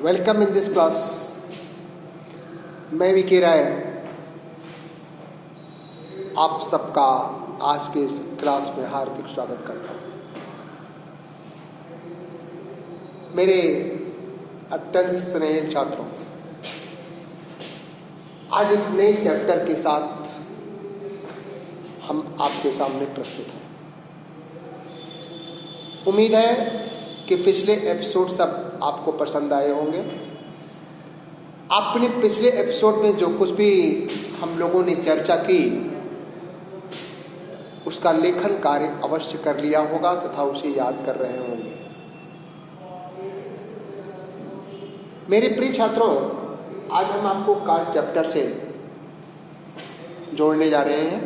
Welcome in this class. मैं विकी राय आप सबका आज के इस क्लास में हार्दिक स्वागत करता हूँ। मेरे अत्यंत स्नेही छात्रों, आज एक नए चैप्टर के साथ हम आपके सामने प्रस्तुत हैं। उम्मीद है कि पिछले एपिसोड सब आपको पसंद आए होंगे। आपने पिछले एपिसोड में जो कुछ भी हम लोगों ने चर्चा की उसका लेखन कार्य अवश्य कर लिया होगा तथा उसे याद कर रहे होंगे। मेरे प्रिय छात्रों, आज हम आपको काल चैप्टर से जोड़ने जा रहे हैं।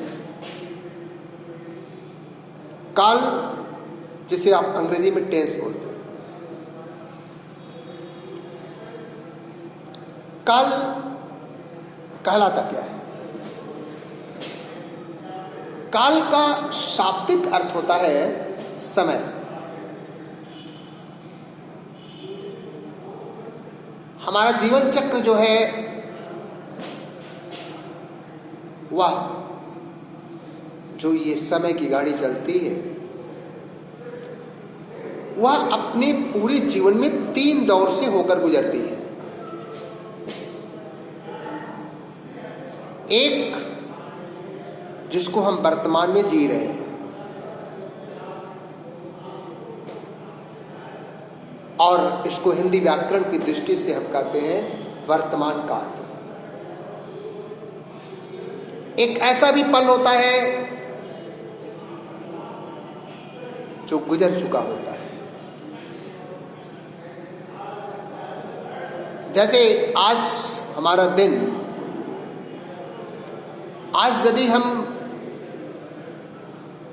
काल, जिसे आप अंग्रेजी में टेंस बोलते हैं। काल कहलाता क्या है? काल का शाब्दिक अर्थ होता है समय। हमारा जीवन चक्र जो है वह जो ये समय की गाड़ी चलती है वह अपने पूरे जीवन में 3 दौर से होकर गुजरती है। एक, जिसको हम वर्तमान में जी रहे हैं, और इसको हिंदी व्याकरण की दृष्टि से हम कहते हैं वर्तमान काल। एक ऐसा भी पल होता है जो गुजर चुका होता है। जैसे आज हमारा दिन, आज यदि हम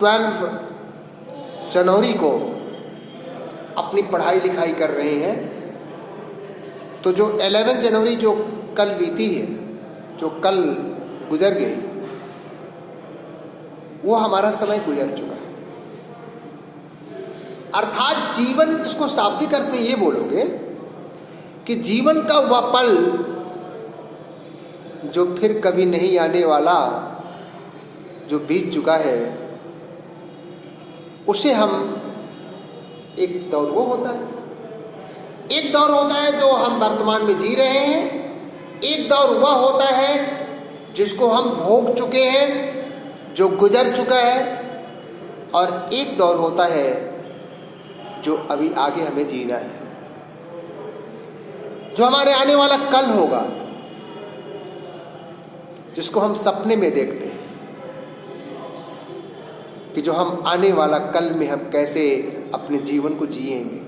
12 जनवरी को अपनी पढ़ाई लिखाई कर रहे हैं तो जो 11 जनवरी जो कल बीती है, जो कल गुजर गई, वो हमारा समय गुजर चुका है। अर्थात जीवन, इसको शाब्दिक अर्थ में ये बोलोगे कि जीवन का वह पल जो फिर कभी नहीं आने वाला, जो बीत चुका है, उसे हम एक दौर वो होता है। एक दौर होता है जो हम वर्तमान में जी रहे हैं, एक दौर वह होता है जिसको हम भोग चुके हैं, जो गुजर चुका है, और एक दौर होता है जो अभी आगे हमें जीना है, जो हमारे आने वाला कल होगा, जिसको हम सपने में देखते हैं कि जो हम आने वाला कल में हम कैसे अपने जीवन को जिएंगे,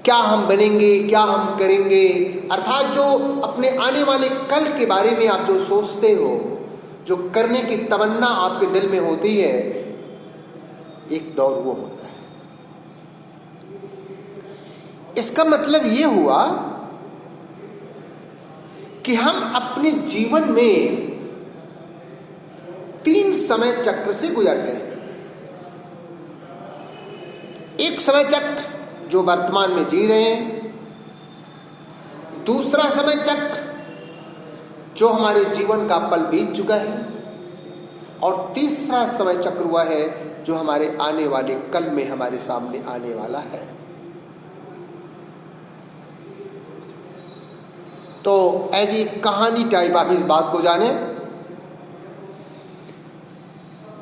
क्या हम बनेंगे, क्या हम करेंगे। अर्थात जो अपने आने वाले कल के बारे में आप जो सोचते हो, जो करने की तमन्ना आपके दिल में होती है, एक दौर वो होता है। इसका मतलब ये हुआ कि हम अपने जीवन में 3 समय चक्र से गुजरते हैं। एक समय चक्र जो वर्तमान में जी रहे हैं, दूसरा समय चक्र जो हमारे जीवन का पल बीत चुका है, और तीसरा समय चक्र हुआ है जो हमारे आने वाले कल में हमारे सामने आने वाला है। तो ऐसी कहानी टाइप आप इस बात को जाने।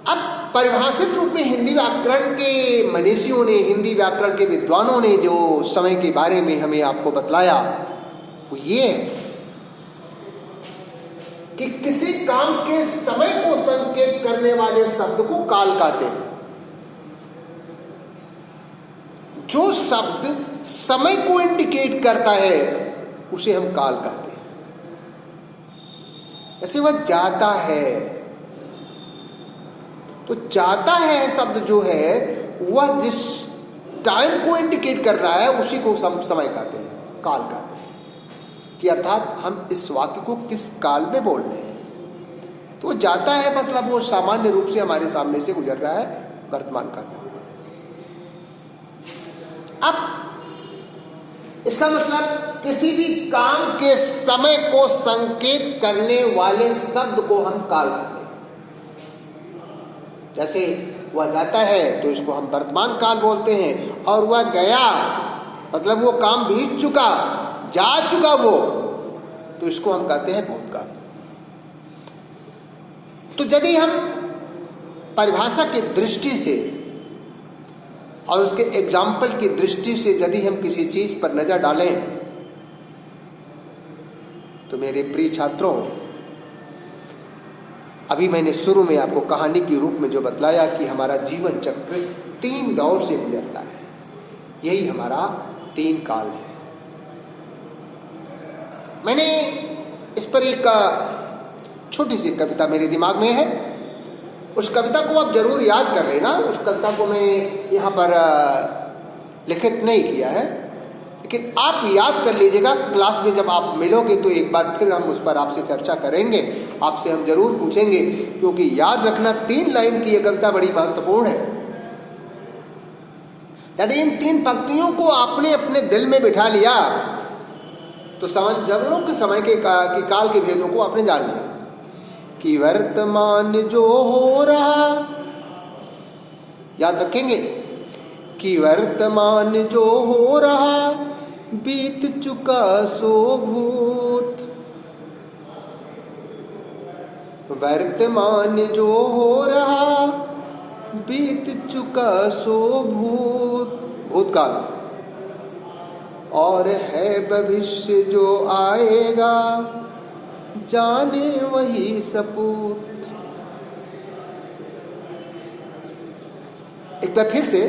अब परिभाषित रूप में हिंदी व्याकरण के मनीषियों ने, हिंदी व्याकरण के विद्वानों ने जो समय के बारे में हमें आपको बतलाया वो ये है कि किसी काम के समय को संकेत करने वाले शब्द को काल कहते हैं। जो शब्द समय को इंडिकेट करता है उसे हम काल कहते हैं। ऐसे वह जाता है, तो जाता है शब्द जो है वह जिस टाइम को इंडिकेट कर रहा है उसी को समय कहते हैं, काल कहते हैं। कि अर्थात हम इस वाक्य को किस काल में बोल रहे हैं। तो जाता है मतलब वो सामान्य रूप से हमारे सामने से गुजर रहा है, वर्तमान काल में होगा। इसका मतलब किसी भी काम के समय को संकेत करने वाले शब्द को हम काल कहते हैं। जैसे वह जाता है तो इसको हम वर्तमान काल बोलते हैं, और वह गया मतलब वो काम बीत चुका, जा चुका वो, तो इसको हम कहते हैं भूतकाल। तो यदि हम परिभाषा की दृष्टि से और उसके एग्जाम्पल की दृष्टि से यदि हम किसी चीज पर नजर डालें, तो मेरे प्रिय छात्रों, अभी मैंने शुरू में आपको कहानी के रूप में जो बतलाया कि हमारा जीवन चक्र 3 दौर से गुजरता है, यही हमारा 3 काल है। मैंने इस पर एक छोटी सी कविता मेरे दिमाग में है, उस कविता को आप जरूर याद कर लेना। उस कविता को मैं यहाँ पर लिखित नहीं किया है, लेकिन आप याद कर लीजिएगा। क्लास में जब आप मिलोगे तो एक बार फिर हम उस पर आपसे चर्चा करेंगे, आपसे हम जरूर पूछेंगे, क्योंकि याद रखना 3 लाइन की यह कविता बड़ी महत्वपूर्ण है। यदि इन 3 पंक्तियों को आपने अपने दिल में बिठा लिया तो जन्मों के समय के काल के भेदों को आपने जान लिया कि वर्तमान जो हो रहा, याद रखेंगे कि वर्तमान जो हो रहा बीत चुका सो भूत, वर्तमान जो हो रहा बीत चुका सो भूतकाल, और है भविष्य जो आएगा जाने वही सपूत। एक बार फिर से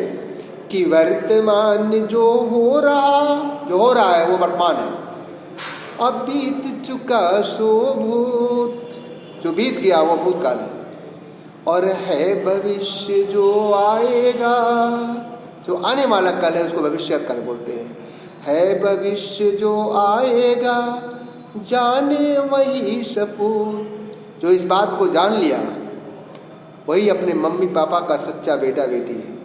कि वर्तमान जो हो रहा है वो वर्तमान है, अब बीत चुका सो भूत, जो बीत गया वो भूतकाल है, और है भविष्य जो आएगा, जो आने वाला काल है उसको भविष्य काल बोलते हैं। है भविष्य जो आएगा जाने वही सपूत, जो इस बात को जान लिया वही अपने मम्मी पापा का सच्चा बेटा बेटी है।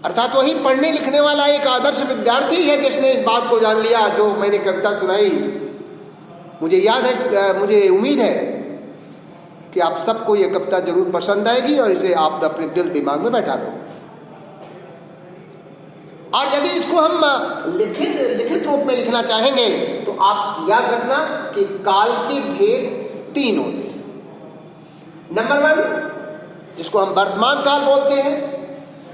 अर्थात वही पढ़ने लिखने वाला एक आदर्श विद्यार्थी है जिसने इस बात को जान लिया। जो मैंने कविता सुनाई, मुझे याद है, मुझे उम्मीद है कि आप सबको यह कविता जरूर पसंद आएगी और इसे आप अपने दिल दिमाग में बैठा लोगे। और यदि इसको हम लिखित रूप में लिखना चाहेंगे तो आप याद रखना कि काल के भेद 3 होते हैं। नंबर 1 जिसको हम वर्तमान काल बोलते हैं।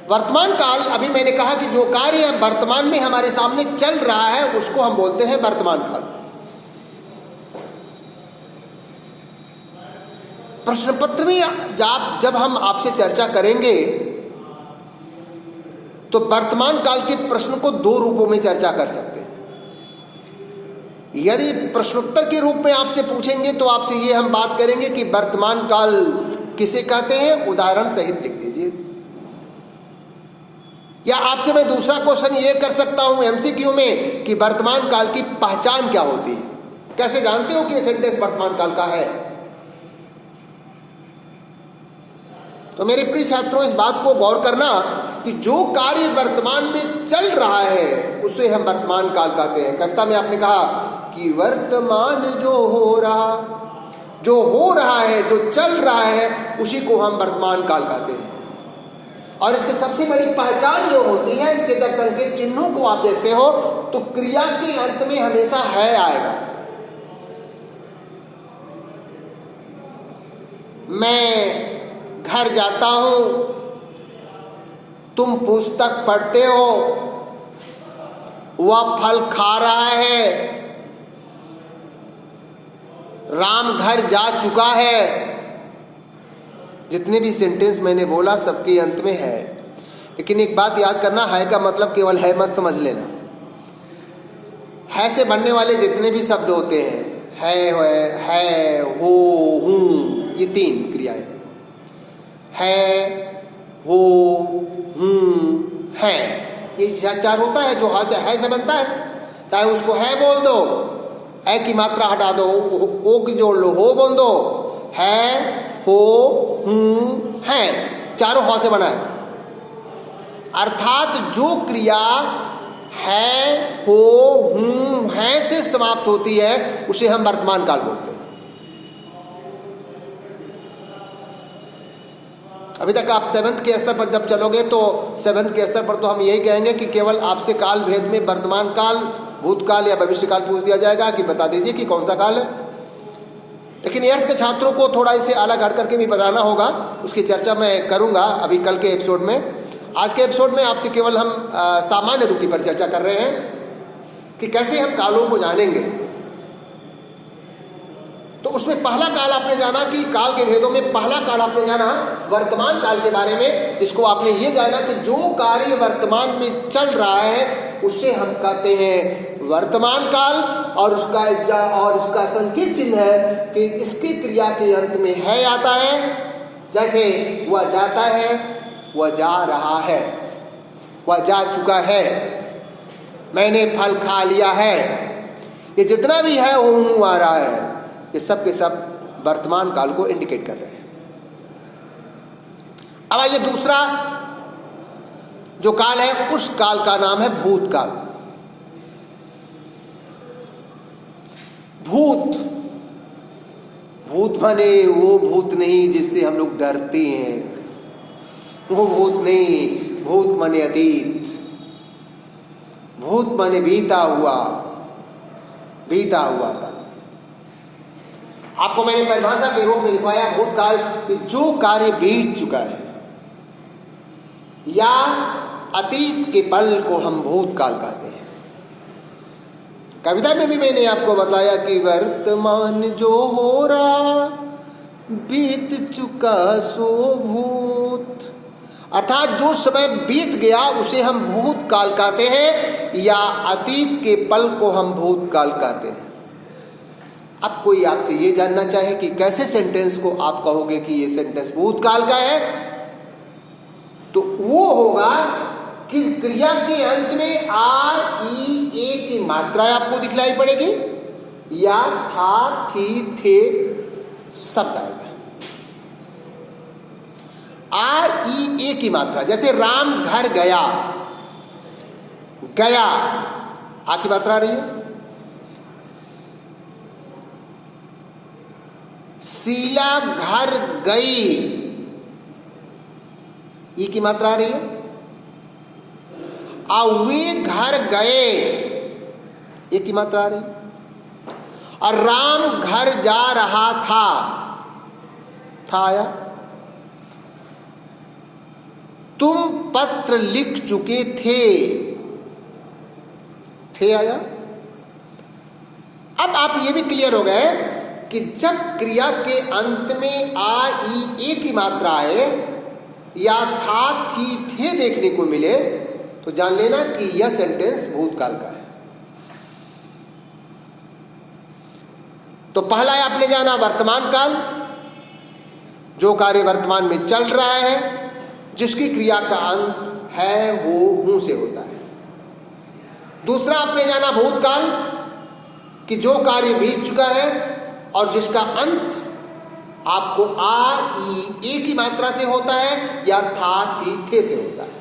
वर्तमान काल, अभी मैंने कहा कि जो कार्य वर्तमान में हमारे सामने चल रहा है उसको हम बोलते हैं वर्तमान काल। प्रश्न पत्र में जब हम आपसे चर्चा करेंगे तो वर्तमान काल के प्रश्न को 2 रूपों में चर्चा कर सकते हैं। यदि प्रश्नोत्तर के रूप में आपसे पूछेंगे तो आपसे ये हम बात करेंगे कि वर्तमान काल किसे कहते हैं, उदाहरण सहित लिख दीजिए। या आपसे मैं दूसरा क्वेश्चन ये कर सकता हूं एमसीक्यू में कि वर्तमान काल की पहचान क्या होती है, कैसे जानते हो कि ये सेंटेंस वर्तमान काल का है। तो मेरे प्रिय छात्रों, इस बात को गौर करना कि जो कार्य वर्तमान में चल रहा है उसे हम वर्तमान काल कहते हैं। कविता में आपने कहा कि वर्तमान जो हो रहा है, जो चल रहा है, उसी को हम वर्तमान काल कहते हैं। और इसकी सबसे बड़ी पहचान ये होती है, इसके जब संकेत चिन्हों को आप देखते हो तो क्रिया के अंत में हमेशा है आएगा। मैं घर जाता हूं, तुम पुस्तक पढ़ते हो, वह फल खा रहा है, राम घर जा चुका है। जितने भी सेंटेंस मैंने बोला सबके अंत में है, लेकिन एक बात याद करना, है का मतलब केवल है मत समझ लेना। है से बनने वाले जितने भी शब्द होते हैं, है, हो, हूं, ये 3 क्रियाएं, है, हो, है, ये 4 होता है जो है से बनता है। चाहे उसको है बोल दो, है की मात्रा हटा दो, ओ की जोड़ लो, हो बोल दो, है, हो, है, चारों हा से बना है। अर्थात जो क्रिया है, हो, हूं, है से समाप्त होती है, उसे हम वर्तमान काल बोलते हैं। अभी तक आप 7th के स्तर पर जब चलोगे तो 7th के स्तर पर तो हम यही कहेंगे कि केवल आपसे काल भेद में वर्तमान काल, भूतकाल या भविष्य काल पूछ दिया जाएगा कि बता दीजिए कि कौन सा काल है। लेकिन 8th के छात्रों को थोड़ा इसे अलग हट करके भी बताना होगा, उसकी चर्चा मैं करूंगा अभी कल के एपिसोड में। आज के एपिसोड में आपसे केवल हम सामान्य रूप पर चर्चा कर रहे हैं कि कैसे हम कालों को जानेंगे। तो उसमें पहला काल आपने जाना कि काल के भेदों में पहला काल आपने जाना वर्तमान काल के बारे में, जिसको आपने ये जाना कि जो कार्य वर्तमान में चल रहा है उसे हम कहते हैं वर्तमान काल, और उसका संकेत चिन्ह है कि इसकी क्रिया के अंत में है आता है। जैसे वह जाता है, वह जा रहा है, वह जा चुका है, मैंने फल खा लिया है, ये जितना भी है वो आ रहा है, ये सब के सब वर्तमान काल को इंडिकेट कर रहे हैं। अब आइए दूसरा जो काल है उस काल का नाम है भूतकाल। भूत माने वो भूत नहीं जिससे हम लोग डरते हैं, वो भूत नहीं। भूत माने अतीत, भूत माने बीता हुआ पल। आपको मैंने परिभाषा के रूप में लिखवाया भूतकाल कि जो कार्य बीत चुका है या अतीत के पल को हम भूतकाल कहते हैं। कविता में भी मैंने आपको बताया कि वर्तमान जो हो रहा बीत चुका सो भूत, अर्थात जो समय बीत गया उसे हम भूतकाल कहते हैं या अतीत के पल को हम भूतकाल कहते हैं। अब कोई आपसे ये जानना चाहे कि कैसे सेंटेंस को आप कहोगे कि ये सेंटेंस भूतकाल का है, तो वो होगा कि क्रिया के अंत में आ, ई, ए की मात्रा आपको दिखलाई पड़ेगी या था, थी, थे शब्द आएगा। आ, ई, ए की मात्रा, जैसे राम घर गया, गया आ की मात्रा आ रही है। शीला घर गई, ई की मात्रा आ रही है। वे घर गए, ए की मात्रा आ रही है। और राम घर जा रहा था आया। तुम पत्र लिख चुके थे आया। अब आप ये भी क्लियर हो गए कि जब क्रिया के अंत में आ, ई, ए की मात्रा आए या था, थी, थे देखने को मिले तो जान लेना कि यह सेंटेंस भूतकाल का है। तो पहला आपने जाना वर्तमान काल, जो कार्य वर्तमान में चल रहा है, जिसकी क्रिया का अंत है, हो, हूं से होता है। दूसरा आपने जाना भूतकाल कि जो कार्य बीत चुका है और जिसका अंत आपको आ, ई, ए की मात्रा से होता है या था, थी, थे से होता है।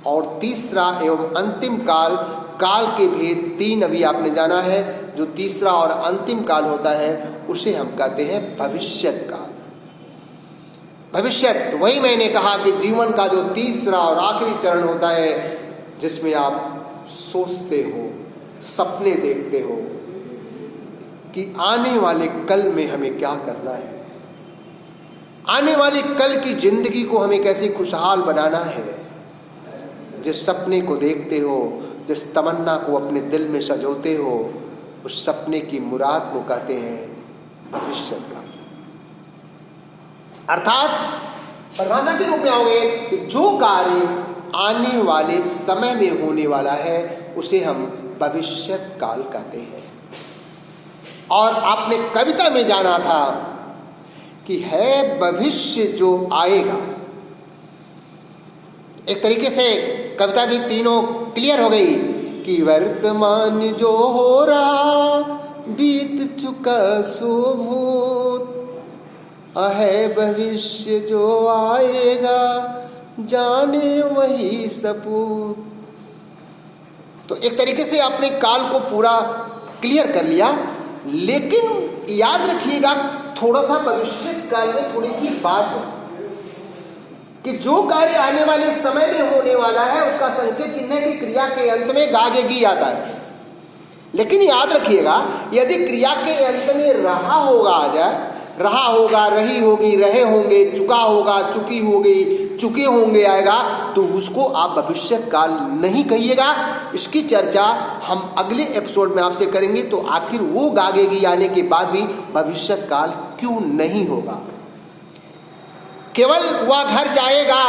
और तीसरा एवं अंतिम काल, काल के भेद 3 अभी आपने जाना है। जो तीसरा और अंतिम काल होता है उसे हम कहते हैं भविष्यत काल। भविष्यत, वही मैंने कहा कि जीवन का जो तीसरा और आखिरी चरण होता है जिसमें आप सोचते हो, सपने देखते हो कि आने वाले कल में हमें क्या करना है, आने वाले कल की जिंदगी को हमें कैसे खुशहाल बनाना है। जिस सपने को देखते हो, जिस तमन्ना को अपने दिल में सजोते हो, उस सपने की मुराद को कहते हैं भविष्यत काल। अर्थात परिभाषा के रूप में आओगे कि जो कार्य आने वाले समय में होने वाला है उसे हम भविष्यत काल कहते हैं। और आपने कविता में जाना था कि है भविष्य जो आएगा। एक तरीके से कविता भी तीनों क्लियर हो गई कि वर्तमान जो हो रहा बीत चुका सो भूत, है भविष्य जो आएगा जाने वही सपूत। तो एक तरीके से आपने काल को पूरा क्लियर कर लिया, लेकिन याद रखिएगा थोड़ा सा भविष्य काल में थोड़ी सी बात है कि जो कार्य आने वाले समय में होने वाला है उसका संकेत चिन्ह की क्रिया के अंत में गागेगी आता है। लेकिन याद रखिएगा यदि क्रिया के अंत में रहा होगा आ जाए, रहा होगा, रही होगी, रहे होंगे, चुका होगा, चुकी होगी, चुके होंगे आएगा, तो उसको आप भविष्य काल नहीं कहिएगा। इसकी चर्चा हम अगले एपिसोड में आपसे करेंगे। तो आखिर वो गागेगी आने के बाद भी भविष्य काल क्यों नहीं होगा? केवल वह घर जाएगा,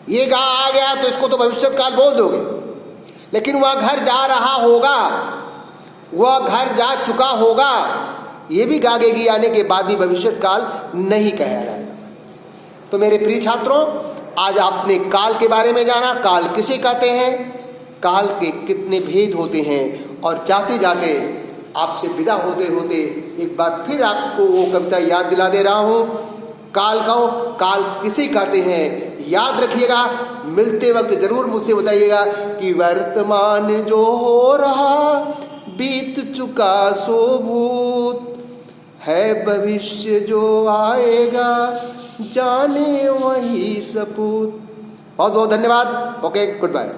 ये गा आ गया तो इसको तो भविष्य काल बोल दोगे, लेकिन वह घर जा रहा होगा, वह घर जा चुका होगा, ये भी गागेगी आने के बाद भी भविष्य काल नहीं कहा जाएगा। तो मेरे प्रिय छात्रों, आज आपने काल के बारे में जाना, काल किसे कहते हैं, काल के कितने भेद होते हैं, और जाते जाते आपसे विदा होते होते एक बार फिर आपको वो कविता याद दिला दे रहा हूँ। काल किसे कहते हैं याद रखिएगा। मिलते वक्त जरूर मुझसे बताइएगा कि वर्तमान जो हो रहा बीत चुका सो भूत है, भविष्य जो आएगा जाने वही सपूत। बहुत बहुत धन्यवाद। Okay, good bye.